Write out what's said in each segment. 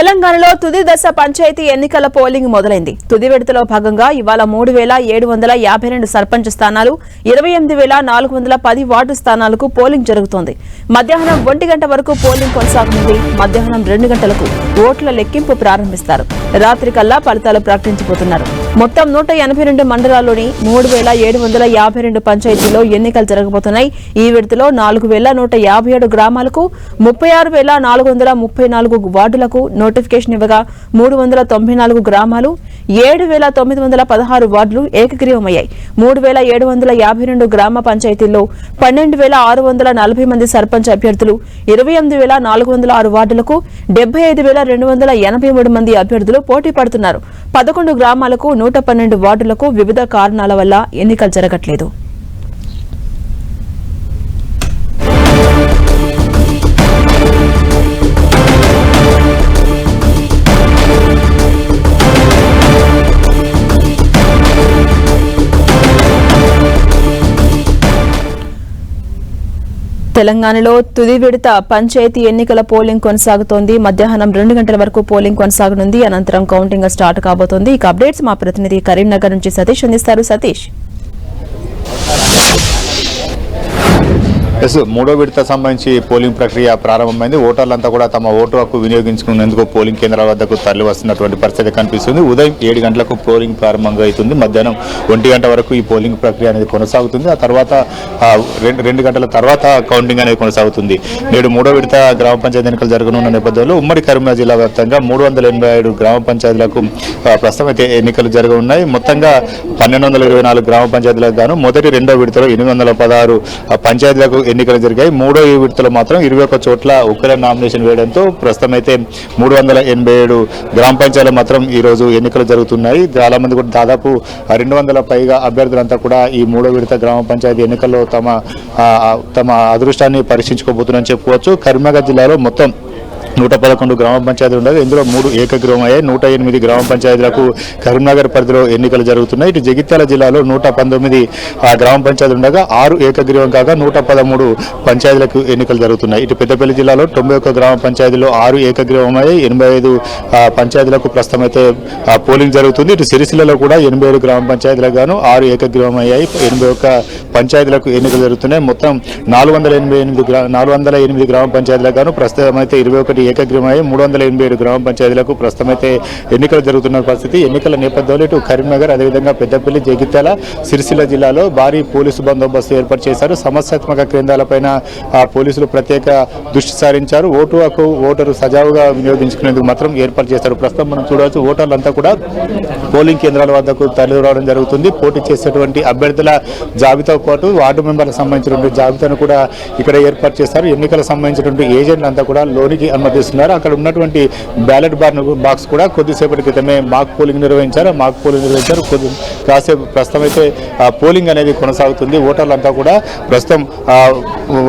తెలంగాణలో తుది దశ పంచాయతీ ఎన్నికల పోలింగ్ మొదలైంది. తుది విడతలో భాగంగా ఇవాళ 3752 సర్పంచ్ స్థానాలు, 28410 వార్డు స్థానాలకు పోలింగ్ జరుగుతోంది. మధ్యాహ్నం 1 గంట వరకు పోలింగ్ కొనసాగనుంది. మధ్యాహ్నం 2 గంటలకు ఓట్ల లెక్కింపు ప్రారంభిస్తారు. రాత్రి కల్లా ఫలితాలు ప్రకటించబోతున్నారు. మొత్తం 182 మండలాల్లోని 3752 పంచాయతీల్లో ఎన్నికలు జరగబోతున్నాయి. ఈ విడతలో 4157 గ్రామాలకు, 36434 వార్డులకు నోటిఫికేషన్ ఇవ్వగా 394 గ్రామాలు, 7916 వార్డులు ఏకగ్రీవమయ్యాయి. 3752 గ్రామ పంచాయతీల్లో 12640 మంది సర్పంచ్ అభ్యర్థులు, 28406 వార్డులకు 75283 మంది అభ్యర్థులు పోటీ పడుతున్నారు. 11 గ్రామాలకు, 112 వార్డులకు వివిధ కారణాల వల్ల ఎన్నికలు జరగట్లేదు. తెలంగాణలో తుది విడత పంచాయతీ ఎన్నికల పోలింగ్ కొనసాగుతోంది. మధ్యాహ్నం 2 గంటల వరకు పోలింగ్ కొనసాగనుంది. అనంతరం కౌంటింగ్ స్టార్ట్ కాబోతోంది. ఇక అప్డేట్స్ మా ప్రతినిధి కరీంనగర్ నుంచి సతీష్ అందిస్తారు. సతీష్, మూడో విడత సంబంధించి పోలింగ్ ప్రక్రియ ప్రారంభమైంది. ఓటర్లంతా కూడా తమ ఓటు హక్కు వినియోగించుకునేందుకు పోలింగ్ కేంద్రాల వద్దకు తరలి వస్తున్నటువంటి పరిస్థితి కనిపిస్తుంది. ఉదయం 7 గంటలకు పోలింగ్ ప్రారంభంగా అవుతుంది. మధ్యాహ్నం 1 గంట వరకు ఈ పోలింగ్ ప్రక్రియ అనేది కొనసాగుతుంది. ఆ తర్వాత 2 గంటల తర్వాత కౌంటింగ్ అనేది కొనసాగుతుంది. నేడు మూడో విడత గ్రామ పంచాయతీ ఎన్నికలు జరగనున్న నేపథ్యంలో ఉమ్మడి కరీంనగర్ జిల్లా వ్యాప్తంగా 387 గ్రామ పంచాయతీలకు ప్రస్తుతం అయితే ఎన్నికలు జరగనున్నాయి. మొత్తంగా 1224 గ్రామ పంచాయతీలకు గాను మొదటి రెండో విడతలో 816 పంచాయతీలకు ఎన్నికలు జరిగాయి. మూడో విడతలో మాత్రం 21 చోట్ల ఒక్కరే నామినేషన్ వేయడంతో ప్రస్తుతం అయితే 387 గ్రామ పంచాయతీలు మాత్రం ఈ రోజు ఎన్నికలు జరుగుతున్నాయి. చాలా మంది కూడా దాదాపు 200 పైగా అభ్యర్థులంతా కూడా ఈ మూడో విడత గ్రామ పంచాయతీ ఎన్నికల్లో తమ అదృష్టాన్ని పరీక్షించుకోబోతున్నారని చెప్పుకోవచ్చు. కరీంనగర్ జిల్లాలో మొత్తం 111 గ్రామ పంచాయతీలు ఉండగా ఇందులో 3 ఏకగ్రీవమయ్యాయి. 108 గ్రామ పంచాయతీలకు కరీంనగర్ పరిధిలో ఎన్నికలు జరుగుతున్నాయి. ఇటు జగిత్యాల జిల్లాలో 119 గ్రామ పంచాయతీలు ఉండగా 6 ఏకగ్రీవం కాగా 113 పంచాయతీలకు ఎన్నికలు జరుగుతున్నాయి. ఇటు పెద్దపల్లి జిల్లాలో 91 గ్రామ పంచాయతీలో 6 ఏకగ్రీవమయ్యాయి. 85 పంచాయతీలకు ప్రస్తుతం అయితే పోలింగ్ జరుగుతుంది. ఇటు సిరిసిల్లలో కూడా 87 గ్రామ పంచాయతీలకు గాను 6 ఏకగ్రీవమయ్యాయి. 81 పంచాయతీలకు ఎన్నికలు జరుగుతున్నాయి. మొత్తం 408 గ్రామ పంచాయతీలకు గాను ప్రస్తుతం అయితే 21 ఏకగ్రీవమయ్యాయి. 387 గ్రామ పంచాయతీలకు ప్రస్తుతం అయితే ఎన్నికలు జరుగుతున్న పరిస్థితి. ఎన్నికల నేపథ్యంలో ఇటు కరీంనగర్, అదేవిధంగా పెద్దపల్లి, జగిత్యాల, సిరిసిల్ల జిల్లాలో భారీ పోలీసు బందోబస్తు ఏర్పాటు చేశారు. సమస్యాత్మక కేంద్రాలపైన పోలీసులు ప్రత్యేక దృష్టి సారించారు. ఓటు హక్కు ఓటరు సజావుగా వినియోగించుకునేందుకు మాత్రం ఏర్పాటు చేశారు. ప్రస్తుతం మనం చూడవచ్చు ఓటర్లంతా కూడా పోలింగ్ కేంద్రాల వద్దకు తరలి రావడం జరుగుతుంది. పోటీ చేసేటువంటి అభ్యర్థుల జాబితాతో పాటు వార్డు మెంబర్లకు సంబంధించినటువంటి జాబితాను కూడా ఇక్కడ ఏర్పాటు చేశారు. ఎన్నికలకు సంబంధించినటువంటి ఏజెంట్లు అంతా కూడా లోనికి అనుమతిస్తున్నారు. అక్కడ ఉన్నటువంటి బ్యాలెట్ బాక్స్ కూడా కొద్దిసేపటి క్రితమే మాక్ పోలింగ్ నిర్వహించారు. కాసేపు ప్రస్తుతం అయితే పోలింగ్ అనేది కొనసాగుతుంది. ఓటర్లంతా కూడా ప్రస్తుతం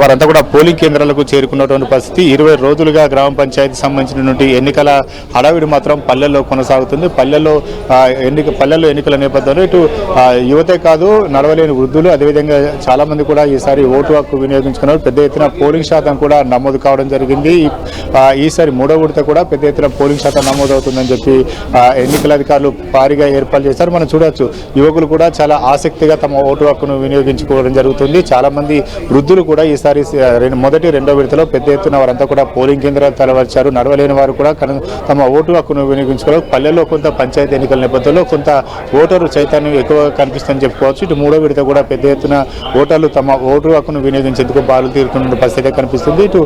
వారంతా కూడా పోలింగ్ కేంద్రాలకు చేరుకున్నటువంటి పరిస్థితి. 20 రోజులుగా గ్రామ పంచాయతీ సంబంధించినటువంటి ఎన్నికల హడావిడి మాత్రం పల్లెల్లో కొనసాగుతుంది. పల్లెల్లో ఎన్నికల నేపథ్యంలో ఇటు యువతే కాదు, నడవలేని వృద్ధులు, అదేవిధంగా చాలా మంది కూడా ఈసారి ఓటు హక్కు వినియోగించుకున్నారు. పెద్ద ఎత్తున పోలింగ్ శాతం కూడా నమోదు కావడం జరిగింది. ఈసారి మూడో విడత కూడా పెద్ద ఎత్తున పోలింగ్ శాతం నమోదవుతుందని చెప్పి ఎన్నికల అధికారులు భారీగా ఏర్పాటు చేశారు. మనం చూడవచ్చు యువకులు కూడా చాలా ఆసక్తిగా తమ ఓటు హక్కును వినియోగించుకోవడం జరుగుతుంది. చాలా మంది వృద్ధులు కూడా ఈసారి మొదటి రెండో విడతలో పెద్ద ఎత్తున వారంతా కూడా పోలింగ్ కేంద్రాలు తరలివచ్చారు. నడవలేని వారు కూడా తమ ఓటు హక్కును వినియోగించుకోవాలి. పల్లెల్లో కొంత పంచాయతీ ఎన్నికల నేపథ్యంలో కొంత ఓటరు చైతన్యం ఎక్కువగా కనిపిస్తుందని చెప్పుకోవచ్చు. ఇటు మూడో విడత కూడా పెద్ద ఎత్తున ఓటర్లు తమ ఓటు హక్కును వినియోగించేందుకు బారులు తీరుతున్న పరిస్థితి కనిపిస్తుంది. ఇటు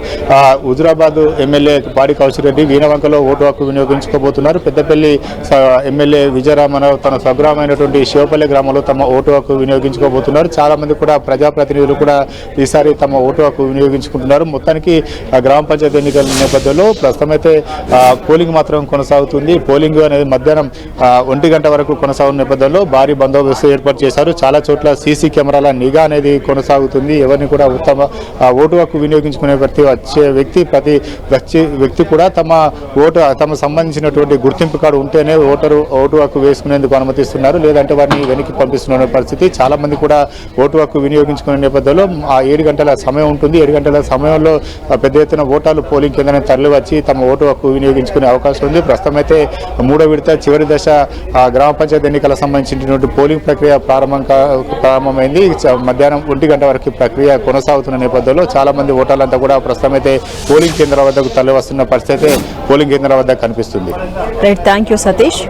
హుజురాబాద్ ఎమ్మెల్యే పాడి కౌశిక్ రెడ్డి వీణవంకలో ఓటు హక్కు వినియోగించుకోబోతున్నారు. పెద్దపల్లి ఎమ్మెల్యే విజయరామరావు తన స్వగ్రామైనటువంటి శివపల్లి గ్రామంలో తమ ఓటు హక్కు వినియోగించుకోబోతున్నారు. చాలా మంది కూడా ప్రజాప్రతినిధులు కూడా ఈసారి తమ ఓటు హక్కు వినియోగించుకుంటున్నారు. మొత్తానికి గ్రామ పంచాయతీ ఎన్నికల నేపథ్యంలో ప్రస్తుతం అయితే పోలింగ్ మాత్రం కొనసాగుతుంది. పోలింగ్ అనేది మధ్యాహ్నం 1 గంట వరకు కొనసాగుతున్న నేపథ్యంలో భారీ బందోబస్తు ఏర్పాటు చేశారు. చాలా చోట్ల సీసీ కెమెరాల నిఘా అనేది కొనసాగుతుంది. ఎవరిని కూడా ఉత్తమ ఓటు హక్కు వినియోగించుకునే ప్రతి వ్యక్తి కూడా తమ సంబంధించినటువంటి గుర్తింపు కార్డు ఉంటేనే ఓటు హక్కు వేసుకునేందుకు అనుమతిస్తున్నారు. లేదంటే వారిని వెనక్కి పంపిస్తున్న పరిస్థితి. చాలా మంది కూడా ఓటు హక్కు వినియోగించుకునే నేపథ్యంలో ఆ 7 గంటల సమయం ఉంటుంది. 7 గంటల సమయంలో పెద్ద ఎత్తున ఓటర్లు పోలింగ్ కేంద్రానికి తరలి వచ్చి తమ ఓటు హక్కు వినియోగించుకునే అవకాశం ఉంది. ప్రస్తుతం అయితే 3వ విడత చివరి దశ గ్రామ పంచాయతీ ఎన్నికలకు సంబంధించినటువంటి పోలింగ్ ప్రక్రియ ప్రారంభమైంది. మధ్యాహ్నం 1 గంట వరకు ప్రక్రియ కొనసాగుతున్న నేపథ్యంలో చాలా మంది ఓటర్లంతా కూడా ప్రస్తుతం అయితే పోలింగ్ కేంద్రాల వద్దకు తరలి వస్తున్న పరిస్థితి పోలింగ్ కేంద్రాల వద్ద కనిపిస్తుంది. Right, thank you Satish.